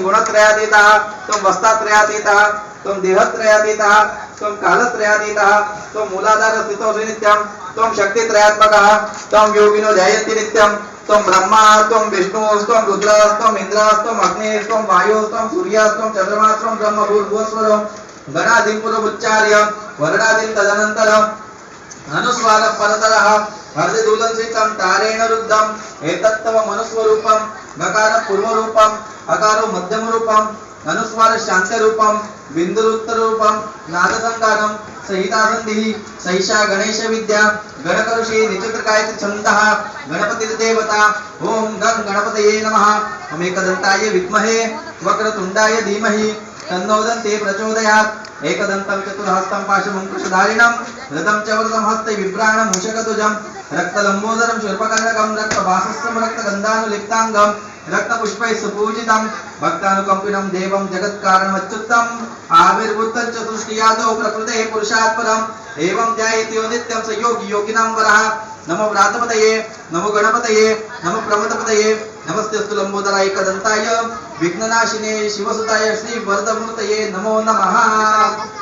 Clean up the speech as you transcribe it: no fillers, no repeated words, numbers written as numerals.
गुणत्रयातीतः त्वं वस्तात्रयातीतः त्वं देहत्रयातीतः त्वं कालत्रयातीतः त्वं मूलाधार स्थितोऽसि नित्यं त्वं शक्तित्रयात्मकः त्वं योगिनो ध्यायन्ति नित्यं त्वं ब्रह्मा त्वं विष्णु त्वं रुद्र त्वं इंद्र त्वं अग्नि त्वं वायु त्वं सूर्य त्वं चंद्रमा त्वं ब्रह्म भूर्भुवस्वरं गणादिं पुरुच्चार्य वर्णादिं तदनन्तरं अनुस्वार परतरः अर्धदूलनसितं तारेण रुद्धं एतत्तव मनुस्वरूपं गकार पूर्वरूपं अकारो मध्यमरूपं अनुस्वार शान्तरूपं बिन्दुरुत्तररूपं नादसंगानं सहितासन्धिः सहिषा गणेश विद्या गणकरुषे निचित्रकायति छन्दः गणपतिर्देवता ओम गं गणपतये नमः अमेकदन्ताय विद्महे वक्रतुण्डाय धीमहि तन्नो दन्ते प्रचोदयात् एकदन्तं चतुर्हस्तं पाशमुङ्कुशधारिणं रथं च वरदं हस्ते बिभ्राणं मूषकध्वजं रक्तलम्बोदरं शूर्पकर्णकं रक्तवासस्सं रक्तगन्धानुलिप्ताङ्गं रक्तपुष्पैः सुपूजितं भक्तानुकम्पिनं देवं जगत्कारणमच्युतम् आविर्भूतं च सृष्टियादौ प्रकृतेः पुरुषात् परम् एवं ध्यायेति यो नित्यं स योगी योगिनां वरः नमो व्रातपतये नमो गणपतये नमो प्रमथपतये नमस्तेस्तु लंबोदराय एकदन्ताय विघ्ननाशिने शिवसुताय श्री वरदमूर्तये नमो नमः।